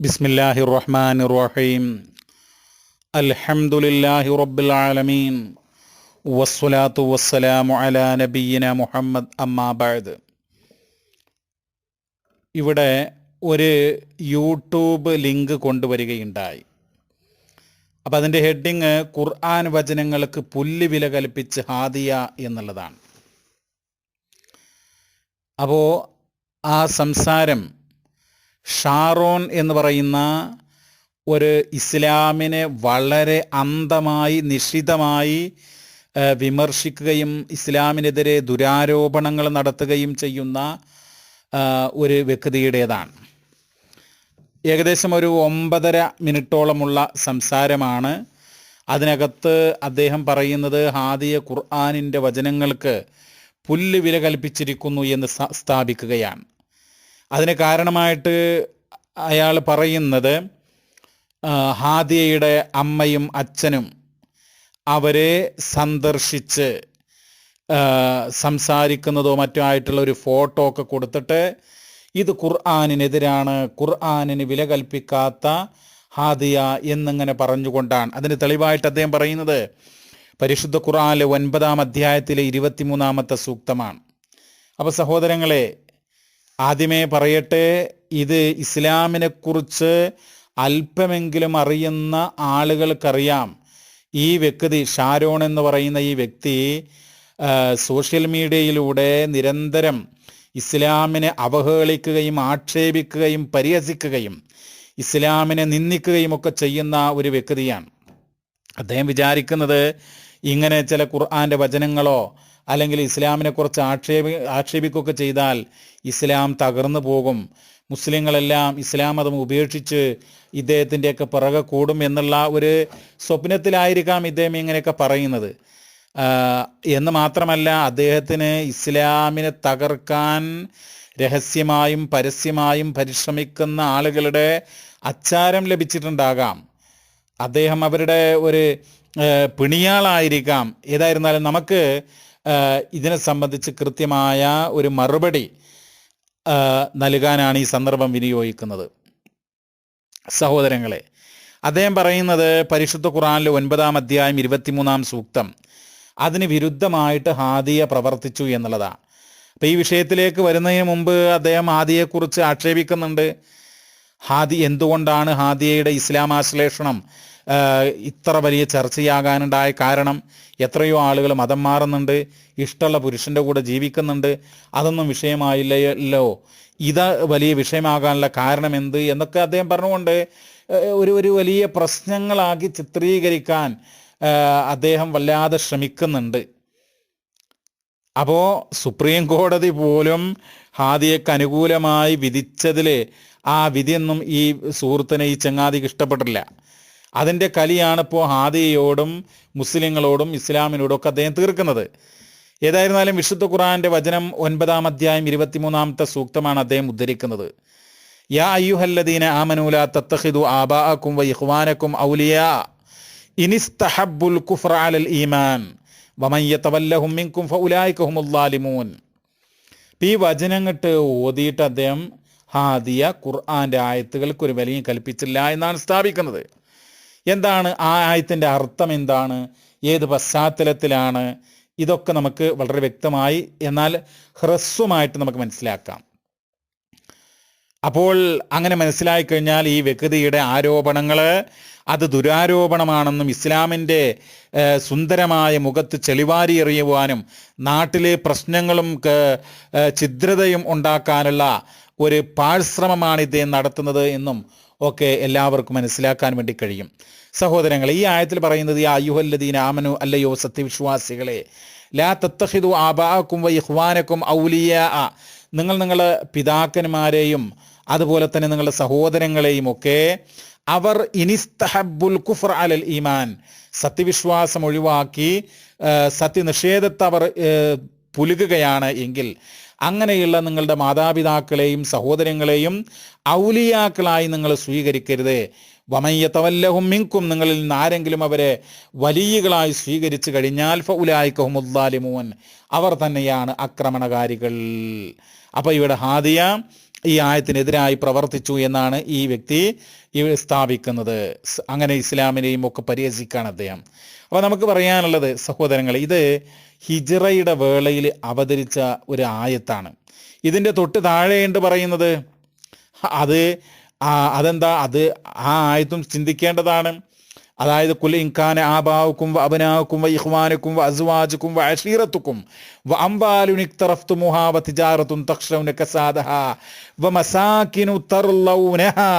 ബിസ്മില്ലാഹിർ റഹ്മാനിർ റഹീം. അൽഹംദുലില്ലാഹി റബ്ബിൽ ആലമീൻ വസ്സലാത്തു വസ്സലാമു അലാ നബിയ്യിന മുഹമ്മദ് അമ്മാ ബഅദ്. ഇവിടെ ഒരു യൂട്യൂബ് ലിങ്ക് കൊണ്ടുവരികയുണ്ടായി. അപ്പം അതിൻ്റെ ഹെഡിങ് ഖുർആൻ വചനങ്ങൾക്ക് പുല്ല് വില കൽപ്പിച്ച് ഹാദിയ എന്നുള്ളതാണ്. അപ്പോൾ ആ സംസാരം ഷാറോൺ എന്ന് പറയുന്ന ഒരു ഇസ്ലാമിനെ വളരെ അന്ധമായി നിശിതമായി വിമർശിക്കുകയും ഇസ്ലാമിനെതിരെ ദുരാരോപണങ്ങൾ നടത്തുകയും ചെയ്യുന്ന ഒരു വ്യക്തിയുടേതാണ്. ഏകദേശം ഒരു 9.5 മിനിറ്റോളമുള്ള സംസാരമാണ്. അതിനകത്ത് അദ്ദേഹം പറയുന്നത് ഹാദിയ ഖുർആനിൻ്റെ വചനങ്ങൾക്ക് പുല്ല് വില കൽപ്പിച്ചിരിക്കുന്നു എന്ന് സ്ഥാപിക്കുകയാണ്. അതിന് കാരണമായിട്ട് അയാൾ പറയുന്നത് ഹാദിയയുടെ അമ്മയും അച്ഛനും അവരെ സന്ദർശിച്ച് സംസാരിക്കുന്നതോ മറ്റോ ആയിട്ടുള്ള ഒരു ഫോട്ടോ ഒക്കെ കൊടുത്തിട്ട് ഇത് ഖുർആനിനെതിരാണ്, ഖുർആനിന് വില കൽപ്പിക്കാത്ത ഹാദിയ എന്നിങ്ങനെ പറഞ്ഞുകൊണ്ടാണ്. അതിന് തെളിവായിട്ട് അദ്ദേഹം പറയുന്നത് പരിശുദ്ധ ഖുർആനിലെ 9-ാം അധ്യായത്തിലെ 23-ാമത്തെ സൂക്തമാണ്. അപ്പോൾ സഹോദരങ്ങളെ, ആദ്യമേ പറയട്ടെ, ഇത് ഇസ്ലാമിനെക്കുറിച്ച് അല്പമെങ്കിലും അറിയുന്ന ആളുകൾക്കറിയാം. ഈ വ്യക്തി ഷാരോൺ എന്ന് പറയുന്ന ഈ വ്യക്തി സോഷ്യൽ മീഡിയയിലൂടെ നിരന്തരം ഇസ്ലാമിനെ അവഹേളിക്കുകയും ആക്ഷേപിക്കുകയും പരിഹസിക്കുകയും ഇസ്ലാമിനെ നിന്ദിക്കുകയും ഒക്കെ ചെയ്യുന്ന ഒരു വ്യക്തിയാണ്. അദ്ദേഹം വിചാരിക്കുന്നത് ഇങ്ങനെ ചില ഖുർആൻ്റെ വചനങ്ങളോ അല്ലെങ്കിൽ ഇസ്ലാമിനെക്കുറിച്ച് ആക്ഷേപിക്കുകയൊക്കെ ചെയ്താൽ ഇസ്ലാം തകർന്നു പോകും, മുസ്ലിങ്ങളെല്ലാം ഇസ്ലാം മതം ഉപേക്ഷിച്ച് ഇദ്ദേഹത്തിൻ്റെയൊക്കെ പിറകെ കൂടും എന്നുള്ള ഒരു സ്വപ്നത്തിലായിരിക്കാം ഇദ്ദേഹം ഇങ്ങനെയൊക്കെ പറയുന്നത്. എന്ന് മാത്രമല്ല, അദ്ദേഹത്തിന് ഇസ്ലാമിനെ തകർക്കാൻ രഹസ്യമായും പരസ്യമായും പരിശ്രമിക്കുന്ന ആളുകളുടെ അച്ചാരം ലഭിച്ചിട്ടുണ്ടാകാം. അദ്ദേഹം അവരുടെ ഒരു പിണിയാളായിരിക്കാം. ഏതായിരുന്നാലും നമുക്ക് ഇതിനെ സംബന്ധിച്ച് കൃത്യമായ ഒരു മറുപടി നൽകാനാണ് ഈ സന്ദർഭം വിനിയോഗിക്കുന്നത്. സഹോദരങ്ങളെ, അദ്ദേഹം പറയുന്നത് പരിശുദ്ധ ഖുർആനിലെ 9-ാം അധ്യായം 23-ാം സൂക്തം അതിന് വിരുദ്ധമായിട്ട് ഹാദിയ പ്രവർത്തിച്ചു എന്നുള്ളതാണ്. അപ്പം ഈ വിഷയത്തിലേക്ക് വരുന്നതിന് മുമ്പ് അദ്ദേഹം ഹാദിയെക്കുറിച്ച് ആക്ഷേപിക്കുന്നുണ്ട്. എന്തുകൊണ്ടാണ് ഹാദിയയുടെ ഇസ്ലാമാശ്ലേഷണം ഇത്ര വലിയ ചർച്ചയാകാനുണ്ടായ കാരണം? എത്രയോ ആളുകൾ മതം മാറുന്നുണ്ട്, ഇഷ്ടമുള്ള പുരുഷൻ്റെ കൂടെ ജീവിക്കുന്നുണ്ട്, അതൊന്നും വിഷയമായില്ലല്ലോ, ഇത് വലിയ വിഷയമാകാനുള്ള കാരണം എന്ത് എന്നൊക്കെ അദ്ദേഹം പറഞ്ഞുകൊണ്ട് ഒരു വലിയ പ്രശ്നങ്ങളാക്കി ചിത്രീകരിക്കാൻ അദ്ദേഹം വല്ലാതെ ശ്രമിക്കുന്നുണ്ട്. അപ്പോൾ സുപ്രീം കോടതി പോലും ഹാദിയക്ക് അനുകൂലമായി വിധിച്ചതിൽ ആ വിധിയൊന്നും ഈ സുഹൃത്തിനെ, ഈ ചങ്ങാതിക്ക് ഇഷ്ടപ്പെട്ടില്ല. അതിൻ്റെ കലിയാണിപ്പോൾ ഹാദിയയോടും മുസ്ലിങ്ങളോടും ഇസ്ലാമിനോടും ഒക്കെ അദ്ദേഹം തീർക്കുന്നത്. ഏതായിരുന്നാലും വിശുദ്ധ ഖുർആന്റെ വചനം 9-ാം അധ്യായം 23-ാമത്തെ സൂക്തമാണ് അദ്ദേഹം ഉദ്ധരിക്കുന്നത്. യാ അയ്യുഹല്ലദീന ആമനൂ ലാ തത്തഖിദു ആബാഅക്കും വ ഇഖ്വാനക്കും ഔലിയാ ഇനിസ്തഹബ്ബുൽ കുഫ്ര അലൽ ഈമാൻ വമൻ യതവല്ലഹും മിൻകും ഫഉലൈക ഹുമുൽ ളാലിമൂൻ. ഈ വചനങ്ങട്ട് ഓതിയിട്ട് അദ്ദേഹം ഹാദിയ ഖുർആന്റെ ആയത്തുകൾക്ക് ഒരു വിലയും കൽപ്പിച്ചില്ല എന്നാണ് സ്ഥാപിക്കുന്നത്. എന്താണ് ആ ആയത്തിൻ്റെ അർത്ഥം? എന്താണ്? ഏത് പശ്ചാത്തലത്തിലാണ്? ഇതൊക്കെ നമുക്ക് വളരെ വ്യക്തമായി എന്നാൽ ഹ്രസ്വമായിട്ട് നമുക്ക് മനസ്സിലാക്കാം. അപ്പോൾ അങ്ങനെ മനസ്സിലായി കഴിഞ്ഞാൽ ഈ വ്യക്തിയുടെ ആരോപണങ്ങൾ അത് ദുരാരോപണമാണെന്നും ഇസ്ലാമിൻ്റെ സുന്ദരമായ മുഖത്ത് ചെളിവാരി എറിയുവാനും നാട്ടിലെ പ്രശ്നങ്ങളും ഛിദ്രതയും ഉണ്ടാക്കാനുള്ള ഒരു പാഴ്ശ്രമമാണ് ഇദ്ദേഹം നടത്തുന്നത് എന്നും ഒക്കെ എല്ലാവർക്കും മനസ്സിലാക്കാൻ വേണ്ടി കഴിയും. സഹോദരങ്ങളെ, ഈ ആയത്തിൽ പറയുന്നത് യാ അയ്യുഹല്ലദീന ആമനു, അല്ലയോ സത്യവിശ്വാസികളെ, ലാ തത്തഖിദു ആബാഅക്കും വ ഇഖ്വാനക്കും ഔലിയാ, നിങ്ങളുടെ പിതാക്കന്മാരെയും അതുപോലെ തന്നെ നിങ്ങളുടെ സഹോദരങ്ങളെയും ഒക്കെ അവർ ഇനിസ്തഹബ്ബുൽ കുഫ്ര അലൽ ഈമാൻ, സത്യവിശ്വാസം ഒഴിവാക്കി സത്യനിഷേധത്തെ അവർ പുലുകുകയാണ് എങ്കിൽ അങ്ങനെയുള്ള നിങ്ങളുടെ മാതാപിതാക്കളെയും സഹോദരങ്ങളെയും ഔലിയാക്കളായി നിങ്ങൾ സ്വീകരിക്കരുത്. വമൻ യതവല്ലഹും മിൻകും, നിങ്ങളിൽ നിന്ന് ആരെങ്കിലും അവരെ വലിയകളായി സ്വീകരിച്ചു കഴിഞ്ഞാൽ ഫഉലൈക ഹുമുൽ ളാലിമൂൻ, അവർ തന്നെയാണ് ആക്രമണകാരികൾ. അപ്പോൾ ഇവിടെ ഹാദിയ ഈ ആയത്തിനെതിരായി പ്രവർത്തിച്ചു എന്നാണ് ഈ വ്യക്തി സ്ഥാപിക്കുന്നത്. അങ്ങനെ ഇസ്ലാമിനെയും ഒക്കെ പരിഹസിക്കുകയാണ് അദ്ദേഹം. അപ്പോൾ നമുക്ക് പറയാനുള്ളത് സഹോദരങ്ങൾ, ഇത് ഹിജ്റയുടെ വേളയിൽ അവതരിച്ച ഒരു ആയത്താണ്. ഇതിൻ്റെ തൊട്ട് താഴെയുണ്ട് പറയുന്നത്. അതെന്താ, അത് ആ ആയത്തും ചിന്തിക്കേണ്ടതാണ്. അതായത് കുൽ ഇൻകാന ആബാഉക്കും വ അബ്നാഉക്കും വ ഇഖ്വാനുക്കും വ അസ്വാജുക്കും വ അശീറത്തുക്കും വ അംവാലുൻ ഇഖ്തറഫ്തുമുഹാ വ തിജാറത്തുൻ തഖ്ശൗന കസാദഹാ വ മസാകിനു തർലൗനഹാ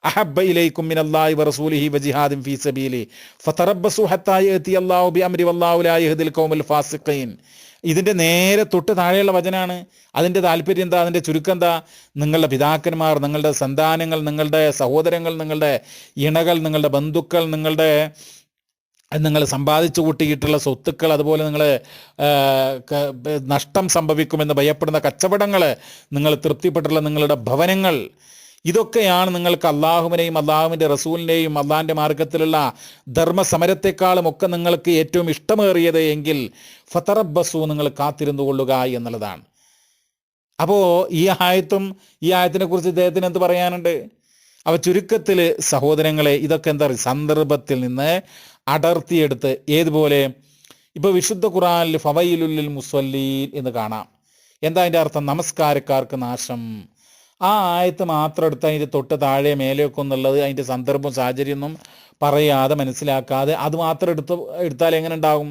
അഹബ്ബ ഇലൈക്കും മിനല്ലാഹി വ റസൂലിഹി വ ജിഹാദിൻ ഫീ സബീലിഹി ഫതറബ്ബസു ഹത്താ യഅതി അല്ലാഹു ബിഅംരി വല്ലാഹു ലാ യഹ്ദിൽ ഖൗമൽ ഫാസിഖീൻ. ഇതിൻ്റെ നേരെ തൊട്ട് താഴെയുള്ള വചനാണ്. അതിൻ്റെ താല്പര്യം എന്താ, അതിൻ്റെ ചുരുക്കം എന്താ? നിങ്ങളുടെ പിതാക്കന്മാർ, നിങ്ങളുടെ സന്താനങ്ങൾ, നിങ്ങളുടെ സഹോദരങ്ങൾ, നിങ്ങളുടെ ഇണകൾ, നിങ്ങളുടെ ബന്ധുക്കൾ, നിങ്ങൾ സമ്പാദിച്ചു കൂട്ടിയിട്ടുള്ള സ്വത്തുക്കൾ, അതുപോലെ നിങ്ങൾ നഷ്ടം സംഭവിക്കുമെന്ന് ഭയപ്പെടുന്ന കച്ചവടങ്ങൾ, നിങ്ങൾ തൃപ്തിപ്പെട്ടുള്ള നിങ്ങളുടെ ഭവനങ്ങൾ, ഇതൊക്കെയാണ് നിങ്ങൾക്ക് അള്ളാഹുവിനെയും അള്ളാഹുവിൻ്റെ റസൂലിനെയും അള്ളാഹിൻ്റെ മാർഗത്തിലുള്ള ധർമ്മസമരത്തെക്കാളും ഒക്കെ നിങ്ങൾക്ക് ഏറ്റവും ഇഷ്ടമേറിയത് എങ്കിൽ ഫതറബ്ബസു, നിങ്ങൾ കാത്തിരുന്നു കൊള്ളുക എന്നുള്ളതാണ്. അപ്പോൾ ഈ ആയത്തിനെ കുറിച്ച് ഇദ്ദേഹത്തിന് എന്ത് പറയാനുണ്ട്? അപ്പോൾ ചുരുക്കത്തിൽ സഹോദരങ്ങളെ, ഇതൊക്കെ എന്താ പറയുക, സന്ദർഭത്തിൽ നിന്ന് അടർത്തിയെടുത്ത് ഏതുപോലെ ഇപ്പോൾ വിശുദ്ധ ഖുർആനിൽ ഫവൈലുൽ മുസല്ലീൻ എന്ന് കാണാം. എന്താ അതിൻ്റെ അർത്ഥം? നമസ്കാരക്കാർക്ക് നാശം. ആ ആയത്ത് മാത്രം എടുത്ത് അതിൻ്റെ തൊട്ട് താഴെ മേലെയൊക്കെ എന്നുള്ളത് അതിൻ്റെ സന്ദർഭവും സാഹചര്യമൊന്നും പറയാതെ മനസ്സിലാക്കാതെ അത് മാത്രം എടുത്താൽ എങ്ങനെ ഉണ്ടാകും?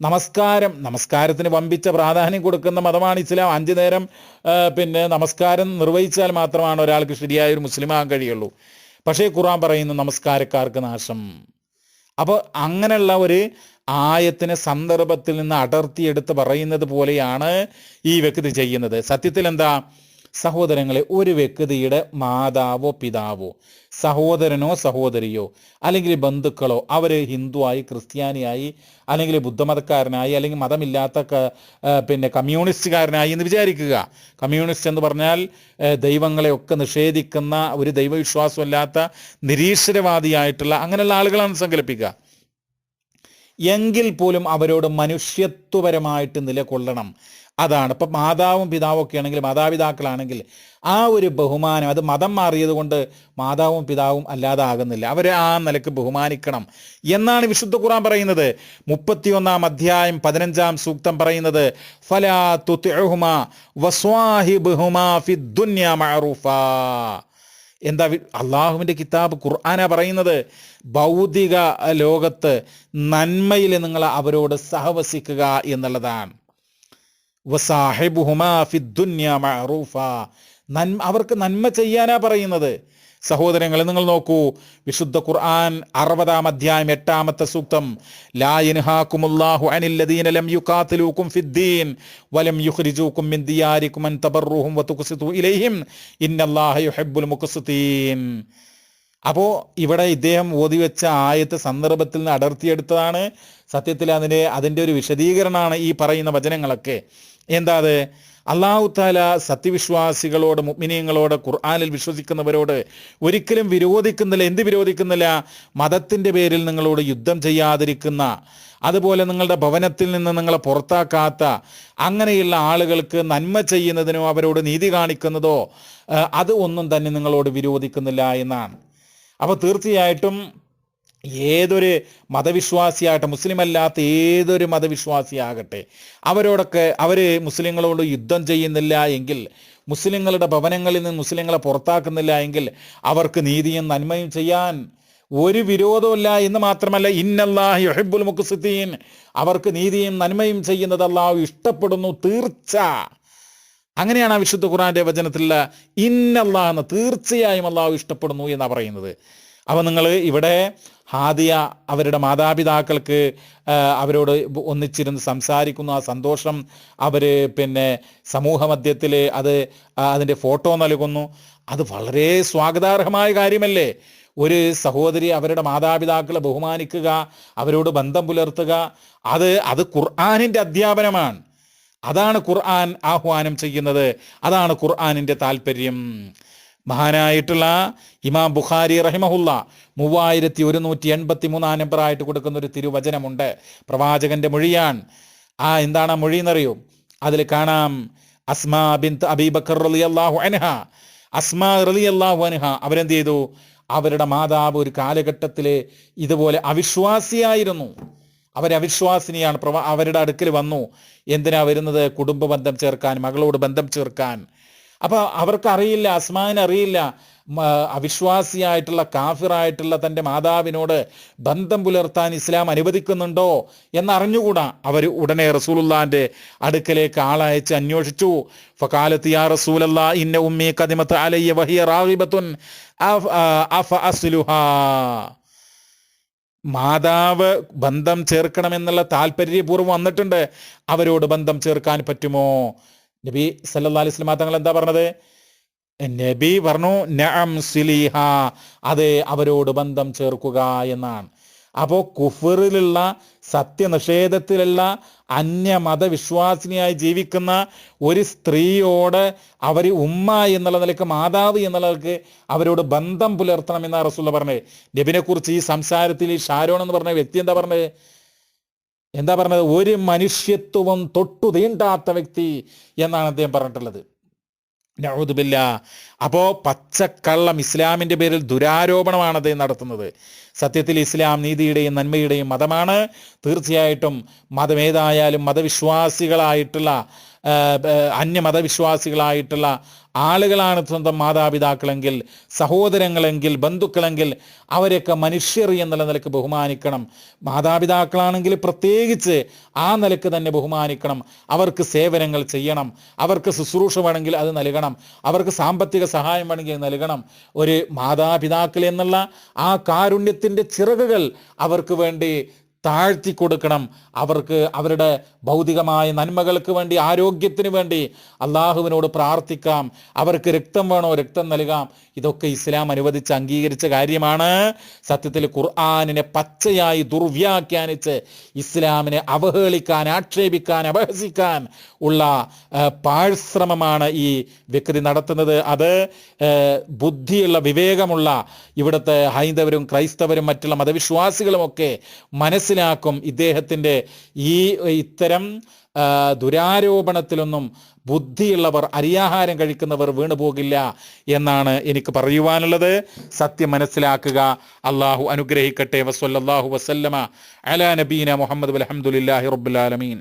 നമസ്കാരത്തിന് വമ്പിച്ച പ്രാധാന്യം കൊടുക്കുന്ന മതമാണ് ഇസ്ലാം. 5 നേരം നമസ്കാരം നിർവഹിച്ചാൽ മാത്രമാണ് ഒരാൾക്ക് ശരിയായൊരു മുസ്ലിമാകാൻ കഴിയുള്ളൂ. പക്ഷേ ഖുർആൻ പറയുന്നു നമസ്കാരക്കാർക്ക് നാശം. അപ്പോൾ അങ്ങനെയുള്ള ഒരു ആയത്തിനെ സന്ദർഭത്തിൽ നിന്ന് അടർത്തിയെടുത്ത് പറയുന്നത് പോലെയാണ് ഈ വ്യക്തി ചെയ്യുന്നത്. സത്യത്തിൽ എന്താ സഹോദരങ്ങളെ, ഒരു വ്യക്തിയുടെ മാതാവോ പിതാവോ സഹോദരനോ സഹോദരിയോ അല്ലെങ്കിൽ ബന്ധുക്കളോ അവർ ഹിന്ദുവായി, ക്രിസ്ത്യാനിയായി, അല്ലെങ്കിൽ ബുദ്ധമതക്കാരനായി, അല്ലെങ്കിൽ മതമില്ലാത്ത കമ്മ്യൂണിസ്റ്റുകാരനായി എന്ന് വിചാരിക്കുക. കമ്മ്യൂണിസ്റ്റ് എന്ന് പറഞ്ഞാൽ ദൈവങ്ങളെയൊക്കെ നിഷേധിക്കുന്ന, ഒരു ദൈവവിശ്വാസമില്ലാത്ത നിരീശ്വരവാദിയായിട്ടുള്ള അങ്ങനെയുള്ള ആളുകളാണ് സങ്കല്പിക്കുക. എങ്കിൽ പോലും അവരോട് മനുഷ്യത്വപരമായിട്ട് നിലകൊള്ളണം. അതാണ് ഇപ്പം മാതാവും പിതാവും ഒക്കെ ആണെങ്കിൽ, മാതാപിതാക്കളാണെങ്കിൽ ആ ഒരു ബഹുമാനം, അത് മതം മാറിയത് കൊണ്ട് മാതാവും പിതാവും അല്ലാതെ ആകുന്നില്ല, അവരെ ആ നിലക്ക് ബഹുമാനിക്കണം എന്നാണ് വിശുദ്ധ ഖുർആൻ പറയുന്നത്. 31-ാം അധ്യായം 15-ാം സൂക്തം പറയുന്നത് ഫലാ തുതിഉഹുമാ വസ്വാഹിബുഹുമാ ഫിദ്ദുന്യാ മഅറൂഫാ. എന്താ അള്ളാഹുവിൻ്റെ കിതാബ് ഖുർആനാ പറയുന്നത്? ഭൗതിക ലോകത്ത് നന്മയിൽ നിങ്ങൾ അവരോട് സഹവസിക്കുക എന്നുള്ളതാണ്. വസാഹിബുഹുമാ ഫിദ്ദുന്യാ മഅറൂഫാ, അവർക്ക് നന്മ ചെയ്യാനാ പറയുന്നത്. സഹോദരങ്ങളെ, നിങ്ങൾ നോക്കൂ, വിശുദ്ധ ഖുർആൻ 60-ാം അധ്യായം 8-ാമത്തെ സൂക്തം ലാ യൻഹാകുമുല്ലാഹു അനിൽ ലദീന ലം യുഖാതിലൂകും ഫിദ്ദീൻ വലം യുഖ്രിജൂകും മിൻ ദിയാരികും അൻ തബറൂഹും വതുഖ്സിതു ഇലൈഹിം ഇന്നല്ലാഹ യുഹിബ്ബുൽ മുഖ്സിതീൻ. അപ്പോൾ ഇവിടെ ഇദ്ദേഹം ഓതി വെച്ച ആയത്ത് സന്ദർഭത്തിൽ നിന്ന് അടർത്തിയെടുത്തതാണ്. സത്യത്തിൽ അതിൻ്റെ ഒരു വിശദീകരണമാണ് ഈ പറയുന്ന വചനങ്ങളൊക്കെ. എന്താ അത്? അല്ലാഹു തആല സത്യവിശ്വാസികളോട്, മുഅ്മിനീങ്ങളോട്, ഖുർആനിൽ വിശ്വസിക്കുന്നവരോട് ഒരിക്കലും വിരോധിക്കുന്നില്ല. എന്ത് വിരോധിക്കുന്നില്ല? മതത്തിൻ്റെ പേരിൽ നിങ്ങളോട് യുദ്ധം ചെയ്യാതിരിക്കുന്ന, അതുപോലെ നിങ്ങളുടെ ഭവനത്തിൽ നിന്ന് നിങ്ങളെ പുറത്താക്കാത്ത അങ്ങനെയുള്ള ആളുകൾക്ക് നന്മ ചെയ്യുന്നതിനോ അവരോട് നീതി കാണിക്കുന്നതോ അത് ഒന്നും തന്നെ നിങ്ങളോട് വിരോധിക്കുന്നില്ല എന്നാണ്. അപ്പോൾ തീർച്ചയായിട്ടും ഏതൊരു മതവിശ്വാസിയാകട്ടെ, മുസ്ലിം അല്ലാത്ത ഏതൊരു മതവിശ്വാസിയാകട്ടെ, അവർ മുസ്ലിങ്ങളോട് യുദ്ധം ചെയ്യുന്നില്ല എങ്കിൽ, മുസ്ലിങ്ങളുടെ ഭവനങ്ങളിൽ നിന്ന് മുസ്ലിങ്ങളെ പുറത്താക്കുന്നില്ല എങ്കിൽ അവർക്ക് നീതിയും നന്മയും ചെയ്യാൻ ഒരു വിരോധമില്ല എന്ന് മാത്രമല്ല, ഇന്നല്ലാഹ യുഹിബ്ബുൽ മുഖ്സിതീൻ, അവർക്ക് നീതിയും നന്മയും ചെയ്യുന്നത് അല്ലാഹു ഇഷ്ടപ്പെടുന്നു, തീർച്ച. അങ്ങനെയാണ് ആ വിശുദ്ധ ഖുർആന്റെ വചനത്തിലുള്ള ഇന്നല്ലാഹ് എന്ന്, തീർച്ചയായും അല്ലാഹു ഇഷ്ടപ്പെടുന്നു എന്നാണ് പറയുന്നത്. അപ്പോൾ നിങ്ങൾ ഇവിടെ ഹാദിയ അവരുടെ മാതാപിതാക്കൾക്ക് അവരോട് ഒന്നിച്ചിരുന്ന് സംസാരിക്കുന്നു, ആ സന്തോഷം അവർ സമൂഹ മധ്യത്തിൽ അതിൻ്റെ ഫോട്ടോ നൽകുന്നു. അത് വളരെ സ്വാഗതാർഹമായ കാര്യമല്ലേ? ഒരു സഹോദരി അവരുടെ മാതാപിതാക്കളെ ബഹുമാനിക്കുക, അവരോട് ബന്ധം പുലർത്തുക, അത് ഖുർആനിൻ്റെ അധ്യാപനമാണ്. അതാണ് ഖുർആൻ ആഹ്വാനം ചെയ്യുന്നത്, അതാണ് ഖുർആനിൻ്റെ താല്പര്യം. മഹാനായിട്ടുള്ള ഇമാം ബുഖാരി റഹിമഹുല്ല 3183 നമ്പറായിട്ട് കൊടുക്കുന്ന ഒരു തിരുവചനമുണ്ട്, പ്രവാചകന്റെ മൊഴിയാണ്. എന്താണ് ആ മൊഴി എന്നറിയോ? അതിൽ കാണാം അസ്മാ ബിൻത് അബീബക്കർ റളിയല്ലാഹു അൻഹ, അസ്മാ റളിയല്ലാഹു അൻഹ അവരെന്ത് ചെയ്തു? അവരുടെ മാതാവ് ഒരു കാലഘട്ടത്തിൽ ഇതുപോലെ അവിശ്വാസിയായിരുന്നു. അവരവിശ്വാസിനിയാണ്. അവരുടെ അടുക്കൽ വന്നു. എന്തിനാ വരുന്നത്? കുടുംബ ബന്ധം ചേർക്കാൻ, മകളോട് ബന്ധം ചേർക്കാൻ. അപ്പൊ അവർക്കറിയില്ല, അസ്മാന് അറിയില്ല, അവിശ്വാസിയായിട്ടുള്ള കാഫിറായിട്ടുള്ള തൻ്റെ മാതാവിനോട് ബന്ധം പുലർത്താൻ ഇസ്ലാം അനുവദിക്കുന്നുണ്ടോ എന്നറിഞ്ഞുകൂടാ. അവർ ഉടനെ റസൂലുള്ളാന്റെ അടുക്കലേക്ക് ആളയച്ച് അന്വേഷിച്ചു. ഫഖാലത്ത് യാ റസൂലല്ലാ ഇന്ന ഉമ്മി ഖദിമത്ത് അലയ്യ വഹിയ റാഗിബത്തുൻ അഫ അസ്ലുഹാ. മാതാവ് ബന്ധം ചേർക്കണമെന്നുള്ള താല്പര്യപൂർവ്വം വന്നിട്ടുണ്ട്, അവരോട് ബന്ധം ചേർക്കാൻ പറ്റുമോ? നബി സല്ലല്ലാഹു അലൈഹി വസല്ലം തങ്ങൾ എന്താ പറഞ്ഞത്? നബി പറഞ്ഞു നഅം സിലിഹ, അതെ, അവരോട് ബന്ധം ചേർക്കുക എന്നാണ്. അപ്പോൾ കുഫറിലുള്ള, സത്യനിഷേധത്തിലുള്ള, അന്യമതവിശ്വാസിനിയായി ജീവിക്കുന്ന ഒരു സ്ത്രീയോട് അവർ ഉമ്മ എന്നുള്ള നിലക്ക്, മാതാവ് എന്നുള്ള നിലക്ക് അവരോട് ബന്ധം പുലർത്തണമെന്നാണ് റസൂലുള്ള പറഞ്ഞത്. നബിനെ കുറിച്ച് ഈ സംസാരത്തിൽ ഈ ഷാരോൺ എന്ന് പറഞ്ഞ വ്യക്തി എന്താ പറഞ്ഞത്? ഒരു മനുഷ്യത്വവും തൊട്ടു തീണ്ടാത്ത വ്യക്തി എന്നാണ് അദ്ദേഹം പറഞ്ഞിട്ടുള്ളത്. നഊദു ബില്ലാഹ്. അപ്പോൾ പച്ചക്കള്ളം, ഇസ്ലാമിൻ്റെ പേരിൽ ദുരാരോപണമാണ് അദ്ദേഹം നടത്തുന്നത്. സത്യത്തിൽ ഇസ്ലാം നീതിയുടെയും നന്മയുടെയും മതമാണ്. തീർച്ചയായിട്ടും മതമേതായാലും മതവിശ്വാസികളായിട്ടുള്ള അന്യമതവിശ്വാസികളായിട്ടുള്ള ആളുകളാണ് സ്വന്തം മാതാപിതാക്കളെങ്കിൽ, സഹോദരങ്ങളെങ്കിൽ, ബന്ധുക്കളെങ്കിൽ അവരെയൊക്കെ മനുഷ്യർ എന്നുള്ള നിലക്ക് ബഹുമാനിക്കണം. മാതാപിതാക്കളാണെങ്കിൽ പ്രത്യേകിച്ച് ആ നിലക്ക് തന്നെ ബഹുമാനിക്കണം. അവർക്ക് സേവനങ്ങൾ ചെയ്യണം, അവർക്ക് ശുശ്രൂഷ വേണമെങ്കിൽ അത് നൽകണം, അവർക്ക് സാമ്പത്തിക സഹായം വേണമെങ്കിൽ നൽകണം. ഒരു മാതാപിതാക്കൾ എന്നുള്ള ആ കാരുണ്യത്തിൻ്റെ ചിറകുകൾ അവർക്ക് വേണ്ടി താഴ്ത്തി കൊടുക്കണം. അവർക്ക് അവരുടെ ഭൗതികമായ നന്മകൾക്ക് വേണ്ടി, ആരോഗ്യത്തിന് വേണ്ടി അള്ളാഹുവിനോട് പ്രാർത്ഥിക്കാം. അവർക്ക് രക്തം വേണോ, രക്തം നൽകാം. ഇതൊക്കെ ഇസ്ലാം അനുവദിച്ച് അംഗീകരിച്ച കാര്യമാണ്. സത്യത്തിൽ ഖുർആനിനെ പച്ചയായി ദുർവ്യാഖ്യാനിച്ച് ഇസ്ലാമിനെ അവഹേളിക്കാൻ, ആക്ഷേപിക്കാൻ, അപഹസിക്കാൻ ഉള്ള പാഴ്ശ്രമമാണ് ഈ വ്യക്തി നടത്തുന്നത്. അത് ബുദ്ധിയുള്ള, വിവേകമുള്ള ഇവിടുത്തെ ഹൈന്ദവരും ക്രൈസ്തവരും മറ്റുള്ള മതവിശ്വാസികളുമൊക്കെ മനസ്സിലാക്കും. ഇദ്ദേഹത്തിൻ്റെ ഇത്തരം ദുരാരോപണത്തിലൊന്നും ബുദ്ധിയുള്ളവർ, അരിയാഹാരം കഴിക്കുന്നവർ വീണുപോകില്ല എന്നാണ് എനിക്ക് പറയുവാനുള്ളത്. സത്യം മനസ്സിലാക്കുക. അള്ളാഹു അനുഗ്രഹിക്കട്ടെ. വസല്ലല്ലാഹു വസല്ലമ അലാ നബീന മുഹമ്മദ് വൽഹംദുലില്ലാഹി റബ്ബിൽ ആലമീൻ.